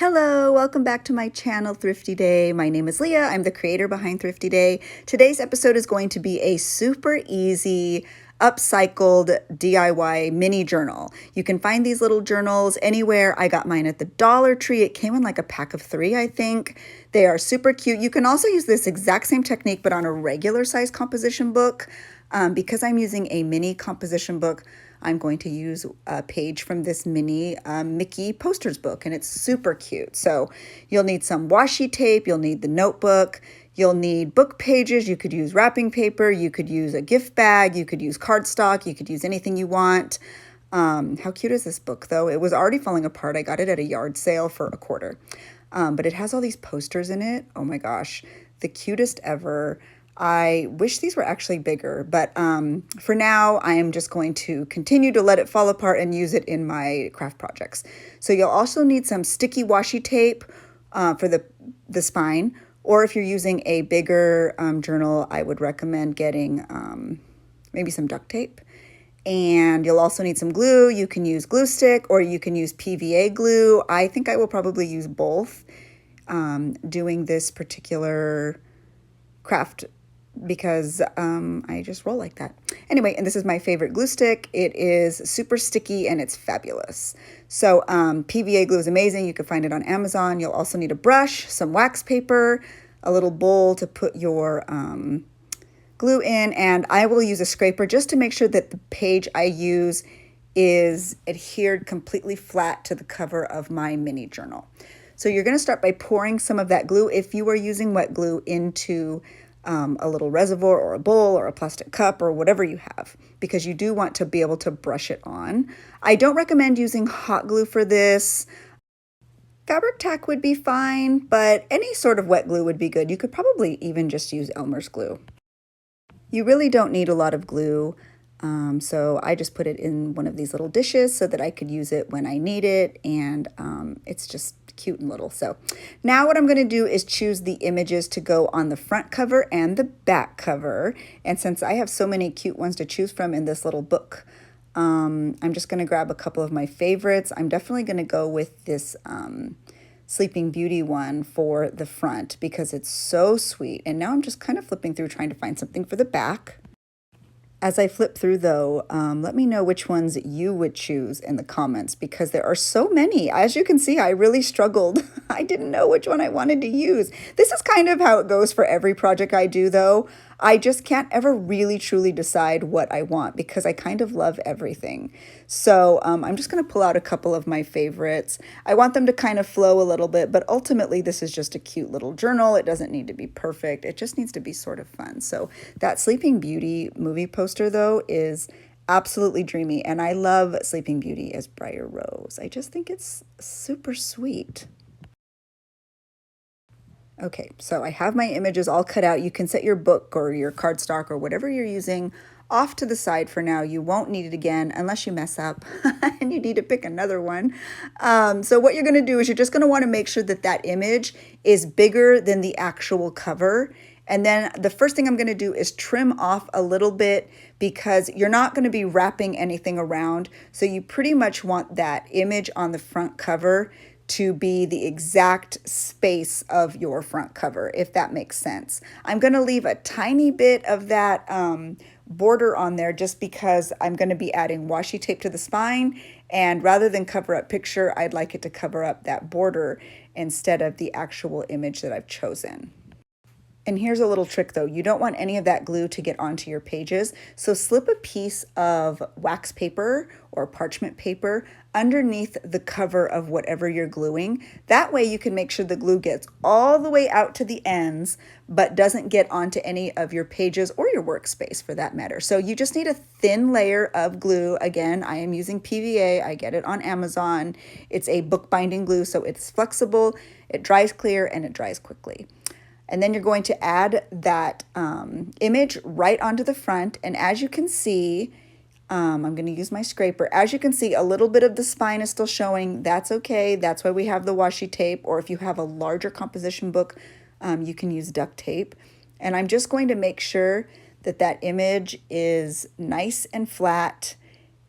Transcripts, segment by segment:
Hello, welcome back to my channel, Thrifty Day. My name is Leah. I'm the creator behind Thrifty Day. Today's episode is going to be a super easy, upcycled DIY mini journal. You can find these little journals anywhere. I got mine at the Dollar Tree. It came in like a pack of 3, I think. They are super cute. You can also use this exact same technique, but on a regular size composition book. Because I'm using a mini composition book, I'm going to use a page from this mini Mickey posters book, and it's super cute. So you'll need some washi tape, you'll need the notebook, you'll need book pages, you could use wrapping paper, you could use a gift bag, you could use cardstock, you could use anything you want. How cute is this book though? It was already falling apart. I got it at a yard sale for $1. But it has all these posters in it. Oh my gosh, the cutest ever. I wish these were actually bigger, but for now, I am just going to continue to let it fall apart and use it in my craft projects. So you'll also need some sticky washi tape for the spine, or if you're using a bigger journal, I would recommend getting maybe some duct tape. And you'll also need some glue. You can use glue stick or you can use PVA glue. I think I will probably use both doing this particular craft because I just roll like that. Anyway, and this is my favorite glue stick. It is super sticky and it's fabulous. So PVA glue is amazing. You can find it on Amazon. You'll also need a brush, some wax paper, a little bowl to put your glue in, and I will use a scraper just to make sure that the page I use is adhered completely flat to the cover of my mini journal. So you're going to start by pouring some of that glue, if you are using wet glue, into a little reservoir or a bowl or a plastic cup or whatever you have, because you do want to be able to brush it on. I don't recommend using hot glue for this. Fabric tack would be fine, but any sort of wet glue would be good. You could probably even just use Elmer's glue. You really don't need a lot of glue, so I just put it in one of these little dishes so that I could use it when I need it, and it's just cute and little. So now what I'm going to do is choose the images to go on the front cover and the back cover, and since I have so many cute ones to choose from in this little book, I'm just going to grab a couple of my favorites. I'm definitely going to go with this Sleeping Beauty one for the front because it's so sweet. And now I'm just kind of flipping through trying to find something for the back. As I flip through though, let me know which ones you would choose in the comments because there are so many. As you can see, I really struggled. I didn't know which one I wanted to use. This is kind of how it goes for every project I do though. I just can't ever really truly decide what I want because I kind of love everything. So I'm just going to pull out a couple of my favorites. I want them to kind of flow a little bit, but ultimately this is just a cute little journal. It doesn't need to be perfect. It just needs to be sort of fun. So that Sleeping Beauty movie poster though is absolutely dreamy, and I love Sleeping Beauty as Briar Rose. I just think it's super sweet. Okay, so I have my images all cut out. You can set your book or your cardstock or whatever you're using off to the side for now. You won't need it again unless you mess up and you need to pick another one. So what you're going to do is you're just going to want to make sure that that image is bigger than the actual cover. And then the first thing I'm going to do is trim off a little bit because you're not going to be wrapping anything around. So you pretty much want that image on the front cover to be the exact space of your front cover, if that makes sense. I'm going to leave a tiny bit of that border on there just because I'm going to be adding washi tape to the spine, and rather than cover up picture, I'd like it to cover up that border instead of the actual image that I've chosen. And here's a little trick though, you don't want any of that glue to get onto your pages, so slip a piece of wax paper or parchment paper underneath the cover of whatever you're gluing. That way you can make sure the glue gets all the way out to the ends, but doesn't get onto any of your pages or your workspace for that matter. So you just need a thin layer of glue. Again, I am using PVA, I get it on Amazon. It's a bookbinding glue, so it's flexible, it dries clear, and it dries quickly. And then you're going to add that image right onto the front. And as you can see, I'm going to use my scraper. As you can see, a little bit of the spine is still showing. That's okay. That's why we have the washi tape. Or if you have a larger composition book, you can use duct tape. And I'm just going to make sure that that image is nice and flat.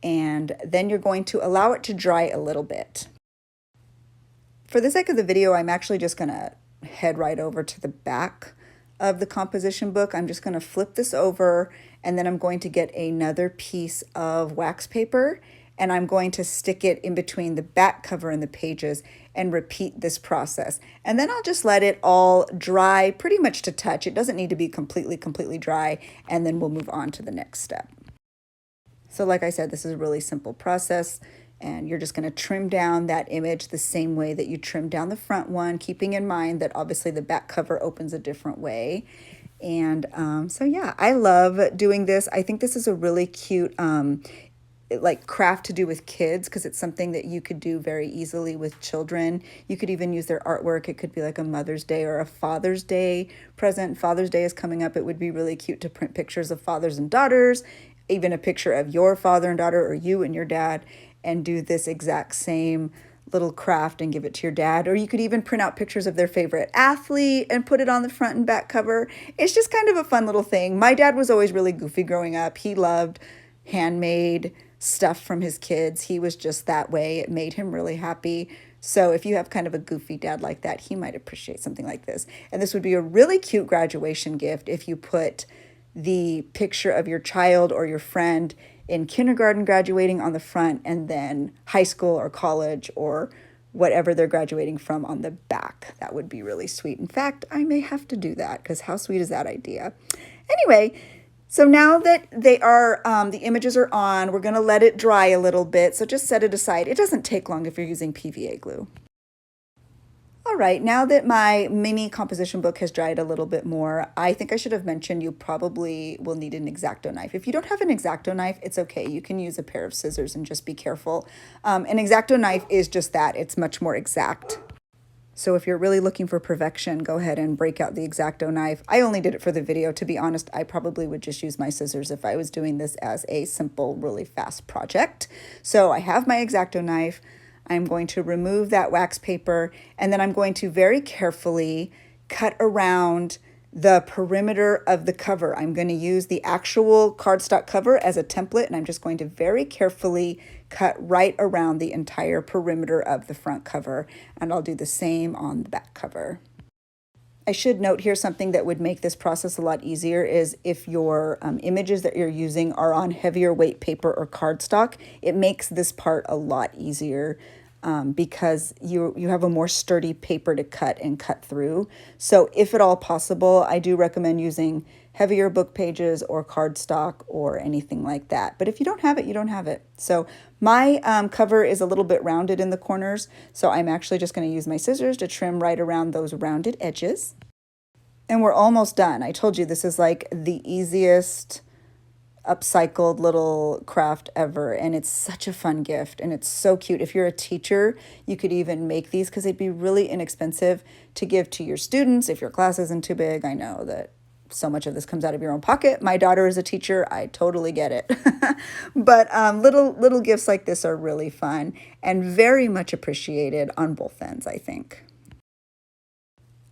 And then you're going to allow it to dry a little bit. For the sake of the video, I'm actually just going to head right over to the back of the composition book. I'm just going to flip this over, and then I'm going to get another piece of wax paper, and I'm going to stick it in between the back cover and the pages and repeat this process. And then I'll just let it all dry pretty much to touch. It doesn't need to be completely dry, and then we'll move on to the next step. So like I said, this is a really simple process, and you're just going to trim down that image the same way that you trim down the front one, keeping in mind that obviously the back cover opens a different way. And so yeah, I love doing this. I think this is a really cute like craft to do with kids, because it's something that you could do very easily with children. You could even use their artwork. It could be like a Mother's Day or a Father's Day present. Father's Day is coming up. It would be really cute to print pictures of fathers and daughters, even a picture of your father and daughter, or you and your dad, and do this exact same little craft and give it to your dad. Or you could even print out pictures of their favorite athlete and put it on the front and back cover. It's just kind of a fun little thing. My dad was always really goofy growing up. He loved handmade stuff from his kids. He was just that way. It made him really happy. So if you have kind of a goofy dad like that, he might appreciate something like this. And this would be a really cute graduation gift if you put the picture of your child or your friend in kindergarten graduating on the front, and then high school or college or whatever they're graduating from on the back. That would be really sweet. In fact, I may have to do that, because how sweet is that idea? Anyway, so now that they are, the images are on, we're going to let it dry a little bit. So just set it aside. It doesn't take long if you're using PVA glue. All right, now that my mini composition book has dried a little bit more, I think I should have mentioned you probably will need an X-Acto knife. If you don't have an X-Acto knife, it's okay. You can use a pair of scissors and just be careful. An X-Acto knife is just that. It's much more exact. So if you're really looking for perfection, go ahead and break out the X-Acto knife. I only did it for the video. To be honest, I probably would just use my scissors if I was doing this as a simple, really fast project. So I have my X-Acto knife. I'm going to remove that wax paper, and then I'm going to very carefully cut around the perimeter of the cover. I'm going to use the actual cardstock cover as a template, and I'm just going to very carefully cut right around the entire perimeter of the front cover, and I'll do the same on the back cover. I should note here something that would make this process a lot easier is if your images that you're using are on heavier weight paper or cardstock, it makes this part a lot easier because you have a more sturdy paper to cut and cut through. So if at all possible, I do recommend using heavier book pages or cardstock or anything like that. But if you don't have it, you don't have it. So my cover is a little bit rounded in the corners, so I'm actually just going to use my scissors to trim right around those rounded edges. And we're almost done. I told you this is like the easiest upcycled little craft ever, and it's such a fun gift, and it's so cute. If you're a teacher, you could even make these because they'd be really inexpensive to give to your students if your class isn't too big. I know that so much of this comes out of your own pocket. My daughter is a teacher. I totally get it. But little gifts like this are really fun and very much appreciated on both ends, I think.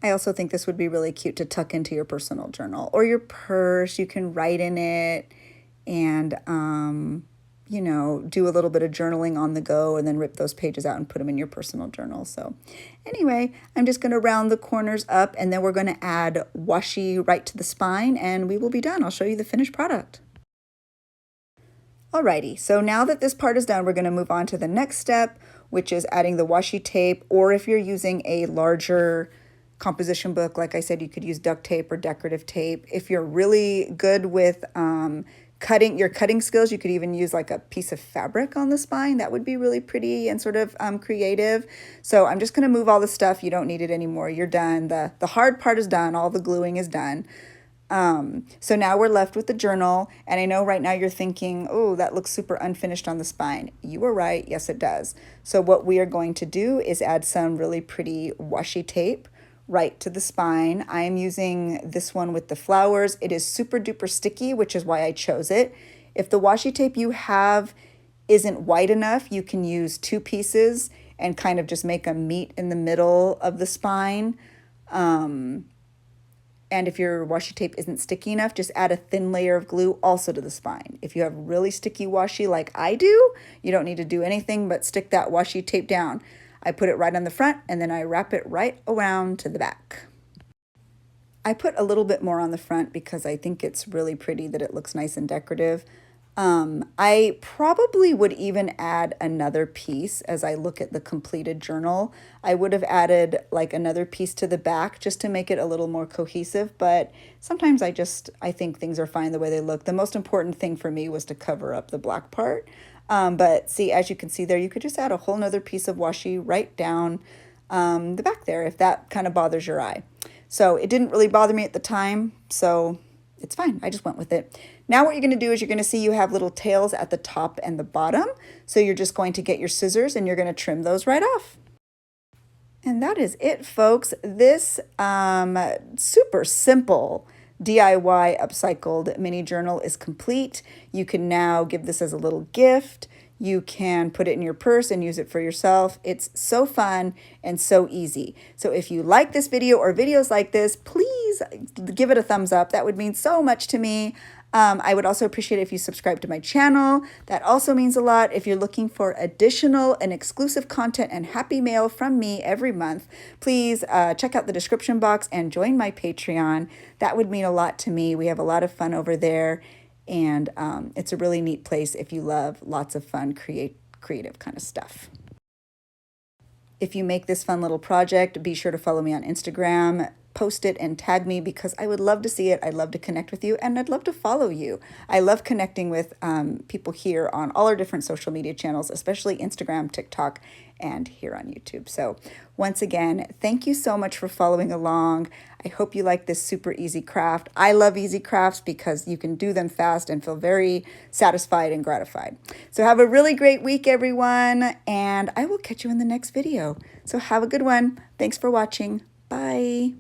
I also think this would be really cute to tuck into your personal journal or your purse. You can write in it and, you know, do a little bit of journaling on the go and then rip those pages out and put them in your personal journal. So anyway, I'm just going to round the corners up, and then we're going to add washi right to the spine, and we will be done. I'll show you the finished product. Alrighty, so now that this part is done, we're going to move on to the next step, which is adding the washi tape, or if you're using a larger composition book, like I said, you could use duct tape or decorative tape. If you're really good with cutting skills, you could even use like a piece of fabric on the spine. That would be really pretty and sort of creative. So I'm just going to move all the stuff. You don't need it anymore. You're done. The hard part is done. All the gluing is done. So now we're left with the journal, and I know right now you're thinking, oh, that looks super unfinished on the spine. You were right. Yes, it does. So what we are going to do is add some really pretty washi tape right to the spine. I am using this one with the flowers. It is super duper sticky, which is why I chose it. If the washi tape you have isn't white enough, you can use 2 pieces and kind of just make a meet in the middle of the spine. And if your washi tape isn't sticky enough, just add a thin layer of glue also to the spine. If you have really sticky washi like I do, you don't need to do anything but stick that washi tape down. I put it right on the front and then I wrap it right around to the back. I put a little bit more on the front because I think it's really pretty that it looks nice and decorative. I probably would even add another piece as I look at the completed journal. I would have added like another piece to the back just to make it a little more cohesive, but sometimes I think things are fine the way they look. The most important thing for me was to cover up the black part. But see, as you can see there, you could just add a whole nother piece of washi right down the back there if that kind of bothers your eye. So it didn't really bother me at the time, so it's fine. I just went with it. Now what you're going to do is you're going to see you have little tails at the top and the bottom. So you're just going to get your scissors and you're going to trim those right off. And that is it, folks. This super simple DIY upcycled mini journal is complete. You can now give this as a little gift. You can put it in your purse and use it for yourself. It's so fun and so easy. So if you like this video or videos like this, please give it a thumbs up. That would mean so much to me. I would also appreciate it if you subscribe to my channel. That also means a lot. If you're looking for additional and exclusive content and happy mail from me every month, please check out the description box and join my Patreon. That would mean a lot to me. We have a lot of fun over there. And it's a really neat place if you love lots of fun, creative kind of stuff. If you make this fun little project, be sure to follow me on Instagram, post it and tag me because I would love to see it. I'd love to connect with you and I'd love to follow you. I love connecting with people here on all our different social media channels, especially Instagram, TikTok, and here on YouTube. So once again, thank you so much for following along. I hope you like this super easy craft. I love easy crafts because you can do them fast and feel very satisfied and gratified. So have a really great week, everyone, and I will catch you in the next video. So have a good one. Thanks for watching. Bye.